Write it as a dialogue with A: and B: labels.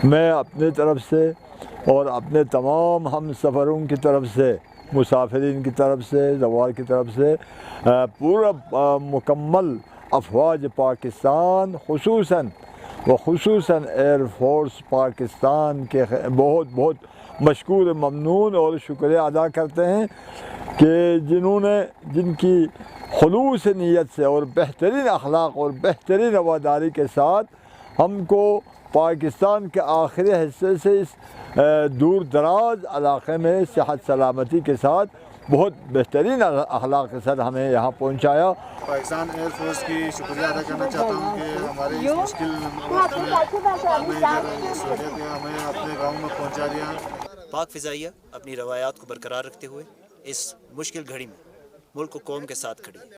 A: मैं अपने तरफ से और अपने तमाम हम सफ़रों की तरफ से, मुसाफिरीन की तरफ से, ज़वार की तरफ से पूरा मुकम्मल अफवाज पाकिस्तान खुसूसन एयर फोर्स पाकिस्तान के बहुत बहुत मशकूर ममनून और शुक्रिया अदा करते हैं कि जिनकी खुलूस नीयत से और बेहतरीन अखलाक और बेहतरीन रवादारी के साथ हमको पाकिस्तान के आखिरी हिस्से से इस दूर दराज इलाक़े में सेहत सलामती के साथ बहुत बेहतरीन अखलाक के साथ हमें यहाँ पहुँचाया।
B: पाकिस्तान एयर फोर्स की शुक्रिया अदा करना चाहता हूँ कि हमारे इस मुश्किल वक्त में हमें अपने गाँव में पहुँचा दिया।
C: पाक फ़िज़ाइया अपनी रवायात को बरकरार रखते हुए इस मुश्किल घड़ी में मुल्क को कौम के साथ खड़ी है।